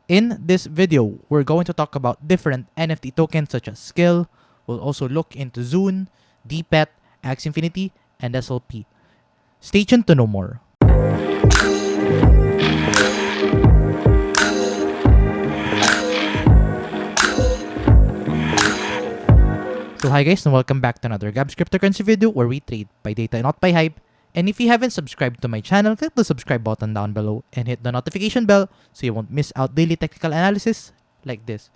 In this video, we're going to talk about different NFT tokens such as Skill. We'll also look into Zoon, DPET, AXS Infinity, and SLP. Stay tuned to know more. So hi guys, and welcome back to another gabscrypto currency video where we trade by data and not by hype. And if you haven't subscribed to my channel, click the subscribe button down below and hit the notification bell so you won't miss out daily technical analysis like this.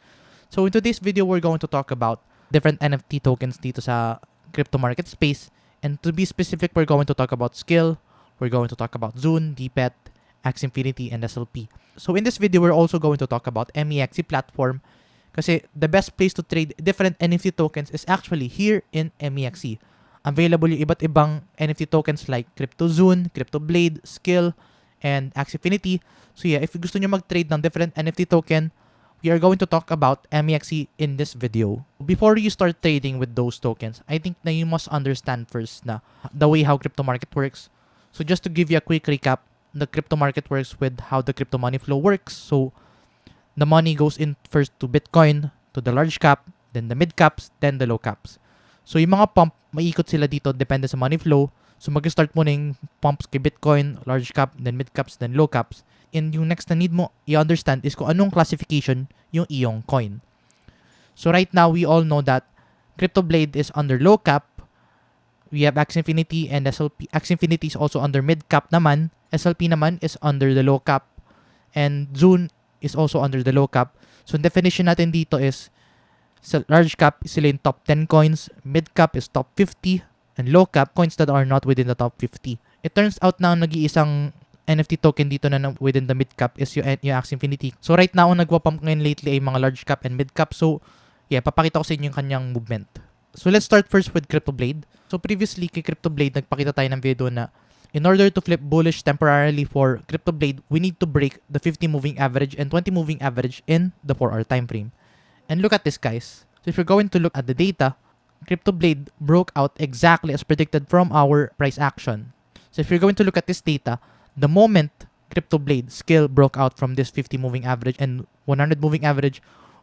So in today's video, we're going to talk about different NFT tokens dito sa crypto market space. And to be specific, we're going to talk about Skill, we're going to talk about Zoon, DPET, AXS Infinity, and SLP. So in this video, we're also going to talk about MEXC platform kasi the best place to trade different NFT tokens is actually here in MEXC. Available yung iba't ibang NFT tokens like Zoon, Cryptoblade, Skill, and AXS Infinity. So yeah, if gusto nyo mag-trade ng different NFT token, we are going to talk about MEXC in this video. Before you start trading with those tokens, I think na you must understand first na the way how crypto market works. So just to give you a quick recap, the crypto market works with how the crypto money flow works. So the money goes in first to Bitcoin, to the large cap, then the mid caps, then the low caps. So yung mga pump, maiikot sila dito depende sa money flow. So mag-start mo na yung pumps kay Bitcoin, large cap, then mid caps, then low caps. And yung next na need mo i-understand is kung anong classification yung iyong coin. So right now, we all know that Cryptoblade is under low cap. We have AXS Infinity and SLP. AXS Infinity is also under mid cap naman. SLP naman is under the low cap. And Zoon is also under the low cap. So definition natin dito is sa large cap, sila yung top 10 coins, mid cap is top 50, and low cap, coins that are not within the top 50. It turns out na nag-iisang NFT token dito na within the mid cap is yung AXS Infinity. So right now, ang nagwapump ngayon lately ay mga large cap and mid cap. So yeah, papakita ko sa inyo yung kanyang movement. So let's start first with Cryptoblade. So previously kay Cryptoblade, nagpakita tayo ng video na in order to flip bullish temporarily for Cryptoblade, we need to break the 50 moving average and 20 moving average in the 4-hour time frame. And look at this, guys. So if you're going to look at the data, Cryptoblade broke out exactly as predicted from our price action. So if you're going to look at this data, the moment Cryptoblade Skill broke out from this 50 moving average and 100 moving average,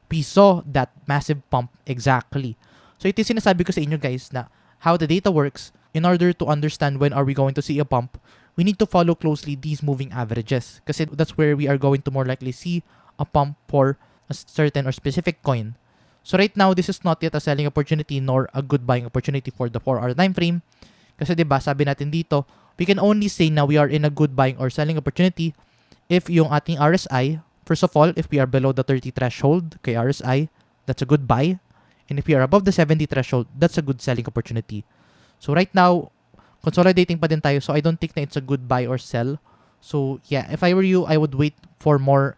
we saw that massive pump exactly. So ito yung sinasabi ko sa inyo, guys, na how the data works. In order to understand when are we going to see a pump, we need to follow closely these moving averages kasi that's where we are going to more likely see a pump for a certain or specific coin. So right now, this is not yet a selling opportunity nor a good buying opportunity for the 4-hour time frame. Kasi diba, sabi natin dito, we can only say na we are in a good buying or selling opportunity if yung ating RSI, first of all, if we are below the 30 threshold kay RSI, that's a good buy. And if we are above the 70 threshold, that's a good selling opportunity. So right now, consolidating pa din tayo. So I don't think na it's a good buy or sell. So yeah, if I were you, I would wait for more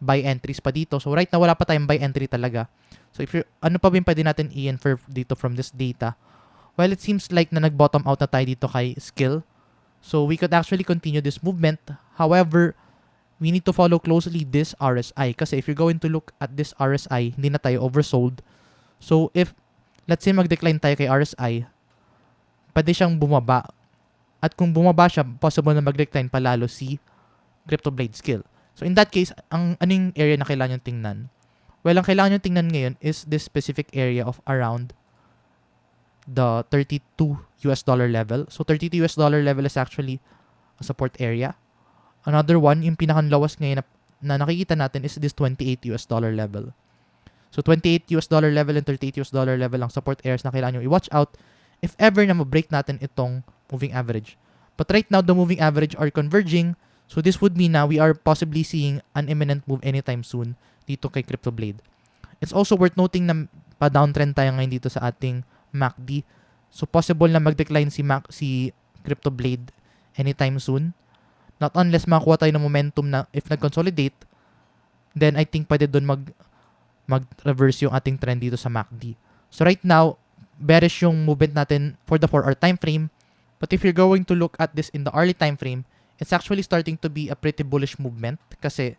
buy entries pa dito. So right now, wala pa tayong buy entry talaga. So if you're, ano pa ba yung pwede natin i-infer dito from this data? Well, it seems like na nag-bottom out na tayo dito kay Skill. So we could actually continue this movement. However, we need to follow closely this RSI. Kasi if you're going to look at this RSI, hindi na tayo oversold. So if, let's say mag-decline tayo kay RSI, pwede siyang bumaba. At kung bumaba siya, possible na mag-decline palalo si Cryptoblade Skill. So in that case, anong area na kailangan nyo tingnan? Well, ang kailangan nyo tingnan ngayon is this specific area of around the $32 level. So $32 level is actually a support area. Another one, yung pinaka-lowest ngayon na nakikita natin is this $28 level. So $28 level and $38 level ang support areas na kailangan nyo i-watch out if ever na ma-break natin itong moving average. But right now, the moving average are converging. So this would mean na we are possibly seeing an imminent move anytime soon dito kay Cryptoblade. It's also worth noting na pa-downtrend tayo ngayon dito sa ating MACD. So possible na mag-decline si Cryptoblade anytime soon. Not unless makakuha tayo ng momentum na if nag-consolidate, then I think pwede doon mag-reverse yung ating trend dito sa MACD. So right now, bearish yung movement natin for the 4-hour time frame. But if you're going to look at this in the early time frame, it's actually starting to be a pretty bullish movement kasi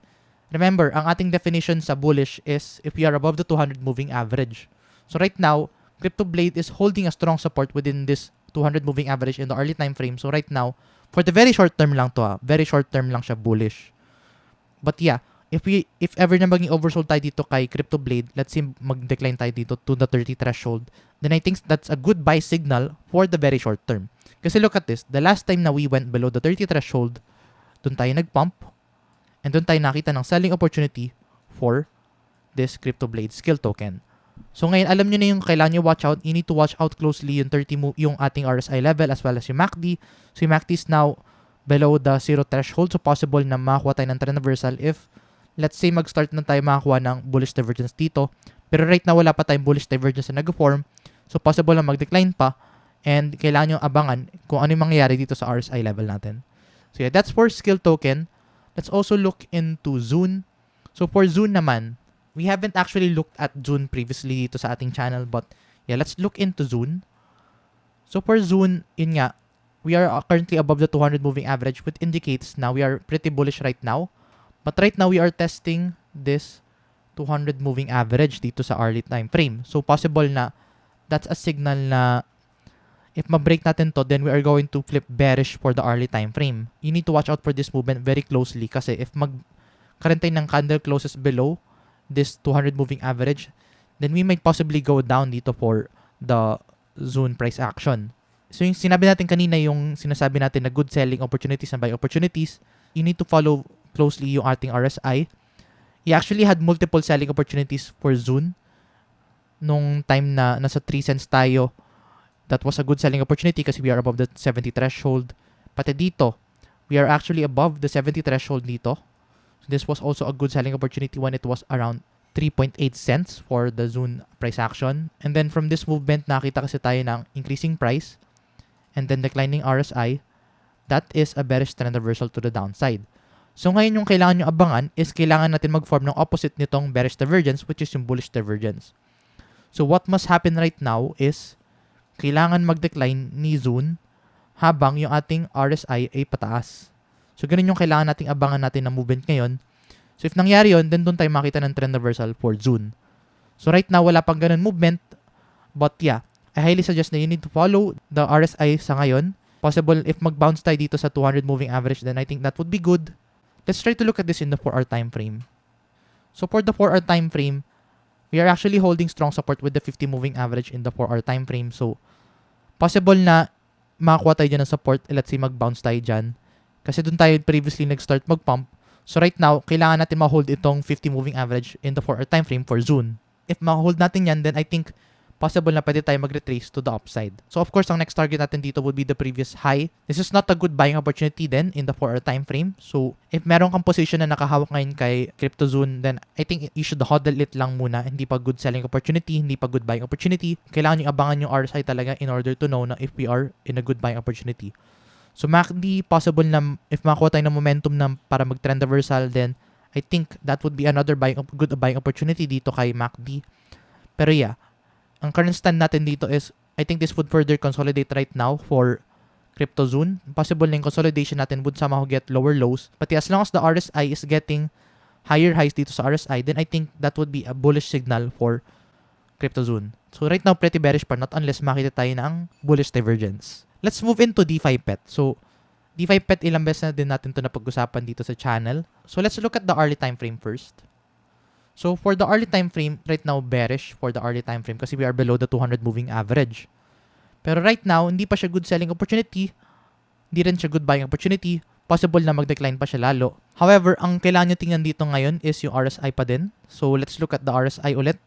remember, ang ating definition sa bullish is if we are above the 200 moving average. So right now, Cryptoblade is holding a strong support within this 200 moving average in the early time frame. So right now, for the very short term lang to very short term lang siya bullish. But yeah, If ever na maging oversold tayo dito kay Cryptoblade, let's say mag-decline tayo dito to the 30 threshold, then I think that's a good buy signal for the very short term. Kasi look at this, the last time na we went below the 30 threshold, dun tayo nag-pump, and dun tayo nakita ng selling opportunity for this Cryptoblade skill token. So ngayon, alam nyo na yung kailangan nyo watch out. You need to watch out closely yung yung ating RSI level as well as yung MACD. So yung MACD is now below the 0 threshold. So possible na makakuha tayo ng trend reversal if, let's say, mag-start na tayo makakuha ng bullish divergence dito. Pero right now, wala pa tayong bullish divergence na nag-form. So possible na mag-decline pa. And kailangan nyo abangan kung ano yung mangyayari dito sa RSI level natin. So yeah, that's for skill token. Let's also look into Zoon. So for Zoon naman, we haven't actually looked at Zoon previously dito sa ating channel, but yeah, let's look into Zoon. So for Zoon, yun nga, we are currently above the 200 moving average, which indicates now we are pretty bullish right now. But right now, we are testing this 200 moving average dito sa early time frame. So possible na that's a signal na if ma-break natin to, then we are going to flip bearish for the early time frame. You need to watch out for this movement very closely kasi if magkaroon tayo ng candle closes below this 200 moving average, then we might possibly go down dito for the Zoon price action. So yung sinabi natin kanina, yung sinasabi natin na good selling opportunities and buy opportunities, you need to follow closely yung ating RSI. He actually had multiple selling opportunities for Zoon nung time na nasa 3 cents tayo. That was a good selling opportunity kasi we are above the 70 threshold. Pati dito, we are actually above the 70 threshold dito. So this was also a good selling opportunity when it was around 3.8 cents for the Zoon price action. And then from this movement, nakita kasi tayo ng increasing price and then declining RSI. That is a bearish trend reversal to the downside. So ngayon yung kailangan nyo abangan is kailangan natin mag-form ng opposite nitong bearish divergence, which is yung bullish divergence. So what must happen right now is kailangan mag-decline ni Zoon habang yung ating RSI ay pataas. So ganun yung kailangan nating abangan natin na movement ngayon. So if nangyari yun, then doon tayo makita ng trend reversal for Zoon. So right now, wala pang ganun movement. But yeah, I highly suggest na you need to follow the RSI sa ngayon. Possible if mag-bounce tayo dito sa 200 moving average, then I think that would be good. Let's try to look at this in the 4-hour time frame. So for the 4-hour time frame, we are actually holding strong support with the 50 moving average in the 4-hour time frame. So possible na makakuha tayo dyan ng support. Let's say mag-bounce tayo dyan. Kasi dun tayo previously nag-start mag-pump. So right now, kailangan natin ma-hold itong 50 moving average in the 4-hour time frame for Zoon. If ma-hold natin yan, then I think possible na pwede tayo mag-retrace to the upside. So of course, ang next target natin dito would be the previous high. This is not a good buying opportunity then in the 4-hour time frame. So if meron kang position na nakahawak ngayon kay CryptoZoon, then I think you should hodl it lang muna. Hindi pa good selling opportunity, hindi pa good buying opportunity. Kailangan nyo abangan yung RSI talaga in order to know na if we are in a good buying opportunity. So MACD, possible na if makakuha tayo ng momentum na para mag-trend reversal, then I think that would be another good buying opportunity dito kay MACD. Pero yeah, ang current stand natin dito is, I think this would further consolidate right now for CryptoZoon. Possible na yung consolidation natin would somehow get lower lows. But as long as the RSI is getting higher highs dito sa RSI, then I think that would be a bullish signal for CryptoZoon. So right now, pretty bearish pa, not unless makita tayo ng bullish divergence. Let's move into Defi Pet. So, Defi Pet, ilang beses na din natin ito napag-usapan dito sa channel. So let's look at the early time frame first. So for the early time frame, right now bearish for the early time frame kasi we are below the 200 moving average. Pero right now, hindi pa siya good selling opportunity. Hindi rin siya good buying opportunity. Possible na mag-decline pa siya lalo. However, ang kailangan nyo tingnan dito ngayon is yung RSI pa din. So let's look at the RSI ulit.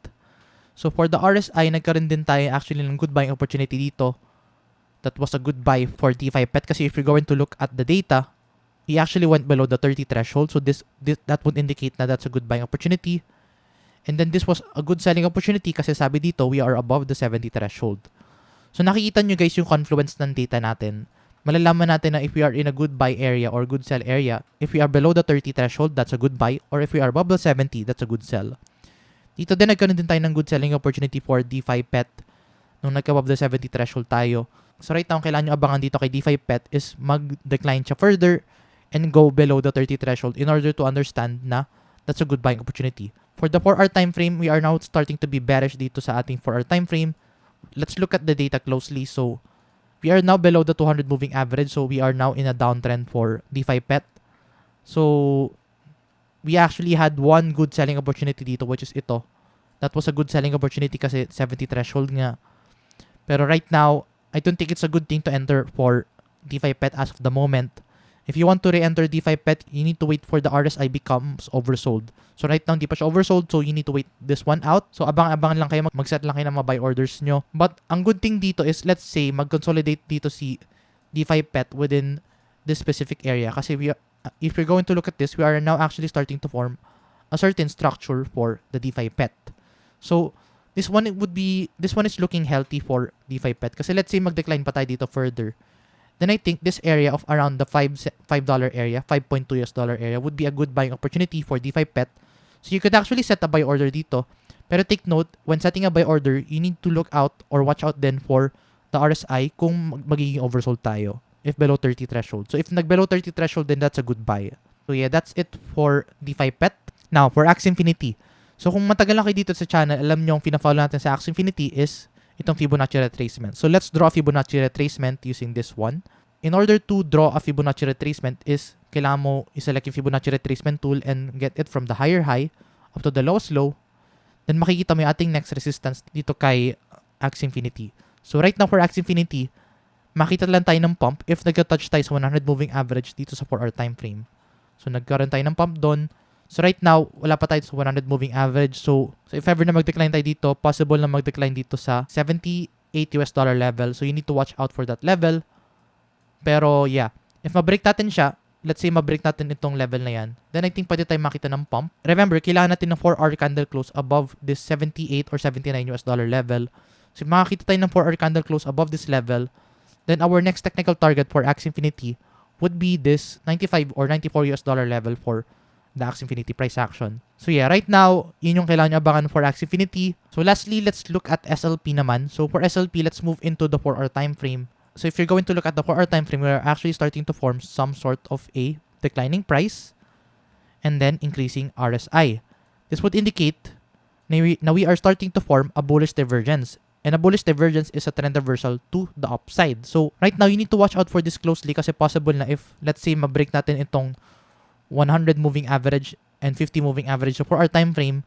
So for the RSI, nagkaroon din tayo actually ng good buying opportunity dito. That was a good buy for Defi Pet kasi if you're going to look at the data, he actually went below the 30 threshold. So that would indicate na that's a good buying opportunity. And then this was a good selling opportunity kasi sabi dito, we are above the 70 threshold. So nakikita nyo guys yung confluence ng data natin. Malalaman natin na if we are in a good buy area or good sell area, if we are below the 30 threshold, that's a good buy. Or if we are above the 70, that's a good sell. Dito din nagkaroon din tayo ng good selling opportunity for Defi Pet nung nagka-above the 70 threshold tayo. So right now, kailangan nyo abangan dito kay Defi Pet is mag-decline siya further and go below the 30 threshold in order to understand na that's a good buying opportunity. For the 4-hour time frame, we are now starting to be bearish dito sa ating 4-hour time frame. Let's look at the data closely. So, we are now below the 200 moving average. So, we are now in a downtrend for Defi Pet. So, we actually had one good selling opportunity dito, which is ito. That was a good selling opportunity kasi 70 threshold nga. Pero right now, I don't think it's a good thing to enter for DeFi Pet as of the moment. If you want to re-enter DeFi Pet, you need to wait for the RSI becomes oversold. So right now, hindi pa siya oversold, so you need to wait this one out. So abang-abang lang kayo, mag-set lang kayo ng mga buy orders nyo. But ang good thing dito is, let's say, mag-consolidate dito si DeFi Pet within this specific area. Kasi if you're going to look at this, we are now actually starting to form a certain structure for the DeFi Pet. So this one is looking healthy for DeFi Pet. Kasi let's say mag-decline pa tayo dito further. Then I think this area of around the $5 area, $5.2 area would be a good buying opportunity for DeFi Pet. So you could actually set a buy order dito. Pero take note, when setting a buy order, you need to look out or watch out then for the RSI kung magiging oversold tayo if below 30 threshold. So if nag-below 30 threshold, then that's a good buy. So yeah, that's it for DeFi Pet. Now, for Axie Infinity. So kung matagal na kayo dito sa channel, alam nyo yung pina-follow natin sa Axie Infinity is itong Fibonacci retracement. So let's draw a Fibonacci retracement using this one. In order to draw a Fibonacci retracement is kailangan mo iselect yung Fibonacci retracement tool and get it from the higher high up to the lowest low. Then makikita mo yung ating next resistance dito kay Axie Infinity. So right now for Axie Infinity, makita lang tayo ng pump if nag-touch tayo sa 100 moving average dito sa 4-hour time frame. So nagkaroon tayo ng pump doon. So right now, wala pa tayo sa 100 moving average. So if ever na mag-decline tayo dito, possible na mag-decline dito sa $78 level. So you need to watch out for that level. Pero yeah, if ma-break natin siya, let's say ma-break natin itong level na yan, then I think pwede tayo makita ng pump. Remember, kailangan natin ng 4-hour candle close above this 78 or $79 level. So if makakita tayo ng 4-hour candle close above this level, then our next technical target for Axie Infinity would be this 95 or $94 level for the Axie Infinity price action. So yeah, right now, yun yung kailangan nyo abangan for Axie Infinity. So lastly, let's look at SLP naman. So for SLP, let's move into the 4-hour time frame. So if you're going to look at the 4-hour time frame, we're actually starting to form some sort of a declining price and then increasing RSI. This would indicate na we are starting to form a bullish divergence. And a bullish divergence is a trend reversal to the upside. So right now, you need to watch out for this closely kasi possible na if, let's say, ma-break natin itong 100 moving average and 50 moving average so for our time frame,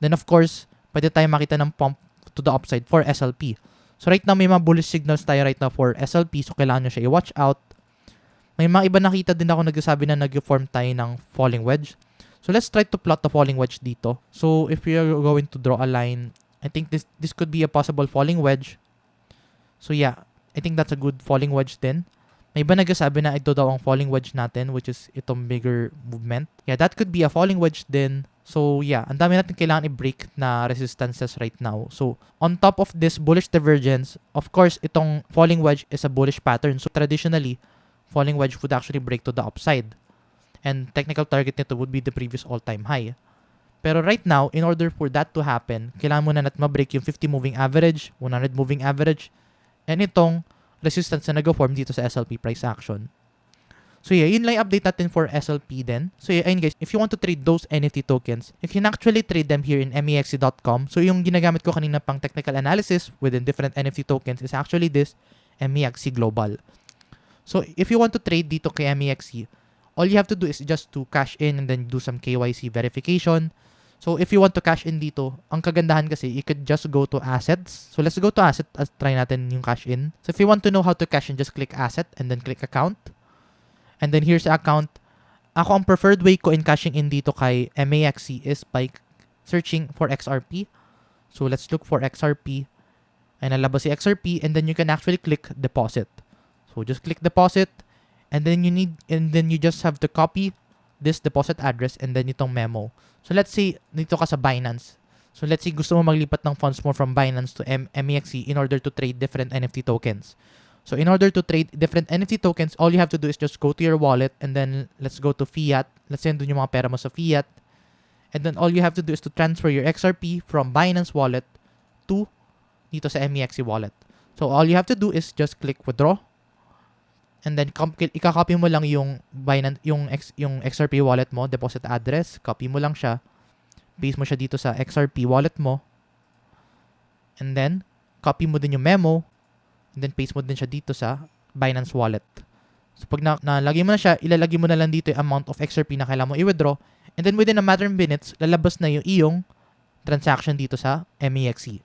then of course, pwede tayo makita ng pump to the upside for SLP. So right now, may mga bullish signals tayo right now for SLP, so kailangan nyo siya i-watch out. May mga iba nakita din ako nagsasabi na nag-form tayo ng falling wedge. So let's try to plot the falling wedge dito. So if we are going to draw a line, I think this could be a possible falling wedge. So yeah, I think that's a good falling wedge din. May iba nagsasabi na ito daw ang falling wedge natin, which is itong bigger movement. Yeah, that could be a falling wedge din. So yeah, ang dami natin kailangan i-break na resistances right now. So on top of this bullish divergence, of course, itong falling wedge is a bullish pattern. So traditionally, falling wedge would actually break to the upside. And technical target nito would be the previous all-time high. Pero right now, in order for that to happen, kailangan muna natin ma-break yung 50 moving average, 100 moving average, and itong resistance na nag-form dito sa SLP price action. So yeah, yun lang yung update natin for SLP then. So yeah, ayun guys, if you want to trade those NFT tokens, you can actually trade them here in MEXC.com. So yung ginagamit ko kanina pang technical analysis within different NFT tokens is actually this MEXC Global. So if you want to trade dito kay MEXC, all you have to do is just to cash in and then do some KYC verification. So if you want to cash in dito, ang kagandahan kasi, you could just go to assets. So let's go to asset at try natin yung cash in. So if you want to know how to cash in, just click asset and then click account. And then here's the account. Ako, ang preferred way ko in cashing in dito kay MEXC is by searching for XRP. So let's look for XRP. And nalabas si XRP and then you can actually click deposit. So just click deposit and then you just have to copy this deposit address and then itong memo. So let's say dito ka sa Binance. So let's say gusto mo maglipat ng funds mo from Binance to MEXC in order to trade different NFT tokens. So in order to trade different NFT tokens, all you have to do is just go to your wallet and then let's go to fiat. Let's say doon yung mga pera mo sa fiat. And then all you have to do is to transfer your XRP from Binance wallet to dito sa MEXC wallet. So all you have to do is just click withdraw. And then ika-copy mo lang yung Binance, yung XRP wallet mo, deposit address, copy mo lang siya. Paste mo siya dito sa XRP wallet mo. And then copy mo din yung memo. And then paste mo din siya dito sa Binance wallet. So pag nalagay mo na siya, ilalagay mo na lang dito yung amount of XRP na kailangan mo i-withdraw. And then within a matter of minutes, lalabas na yung iyong transaction dito sa MEXC.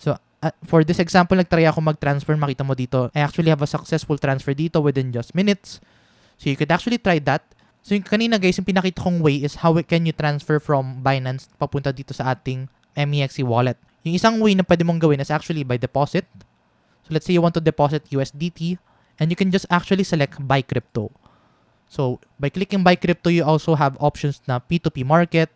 So for this example, nagtry ako mag-transfer. Makita mo dito, I actually have a successful transfer dito within just minutes. So you could actually try that. So yung kanina guys, yung pinakita kong way is how can you transfer from Binance papunta dito sa ating MEXC wallet. Yung isang way na pwede mong gawin is actually by deposit. So let's say you want to deposit USDT and you can just actually select buy crypto. So by clicking buy crypto, you also have options na P2P market,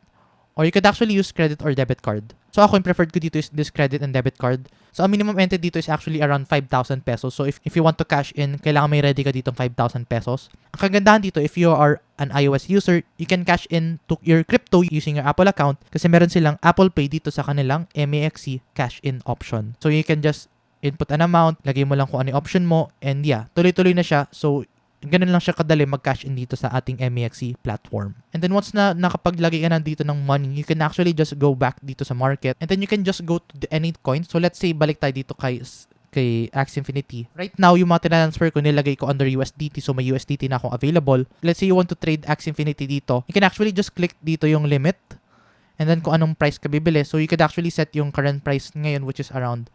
or you could actually use credit or debit card. So ako, yung preferred ko dito is this credit and debit card. So ang minimum entry dito is actually around 5,000 pesos. So if you want to cash in, kailangan may ready ka dito 5,000 pesos. Ang kagandahan dito, if you are an iOS user, you can cash in to your crypto using your Apple account kasi meron silang Apple Pay dito sa kanilang MEXC cash in option. So you can just input an amount, lagay mo lang kung ano yung option mo, and yeah, tuloy-tuloy na siya. So ganun lang siya kadali mag-cash in dito sa ating MEXC platform. And then once na nakapaglagay ka na dito ng money, you can actually just go back dito sa market and then you can just go to any coin. So let's say balik tayo dito kay AXS Infinity. Right now, yung mga tinransfer ko, nilagay ko under USDT. So may USDT na akong available. Let's say you want to trade AXS Infinity dito. You can actually just click dito yung limit and then kung anong price ka bibili. So you could actually set yung current price ngayon, which is around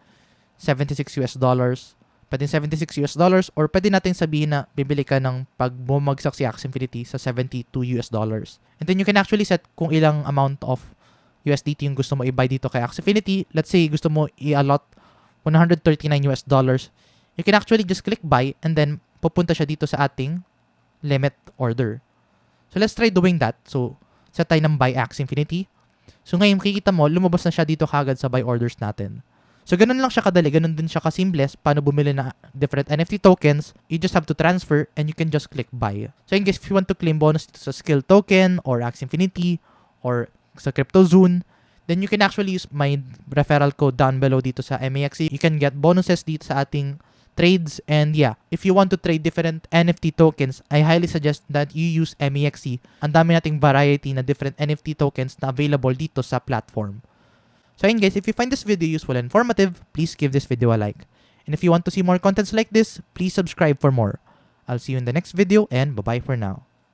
$76 US. Pwede $76 US or pwede natin sabihin na bibili ka ng pag bumagsak si AXS Infinity sa $72 US. And then you can actually set kung ilang amount of USDT yung gusto mo i-buy dito kay AXS Infinity. Let's say gusto mo i-allot $139 US. You can actually just click buy and then pupunta siya dito sa ating limit order. So let's try doing that. So set tayo ng buy AXS Infinity. So ngayon makikita mo, lumabas na siya dito kagad sa buy orders natin. So, ganun lang siya kadali. Ganun din siya kasimple. Paano bumili na different NFT tokens, you just have to transfer and you can just click buy. So, in case if you want to claim bonus dito sa skill token or AXS Infinity or sa Crypto Zoon, then you can actually use my referral code down below dito sa MEXC. You can get bonuses dito sa ating trades. And yeah, if you want to trade different NFT tokens, I highly suggest that you use MEXC. Ang dami nating variety na different NFT tokens na available dito sa platform. So ayun guys, if you find this video useful and informative, please give this video a like. And if you want to see more contents like this, please subscribe for more. I'll see you in the next video and bye-bye for now.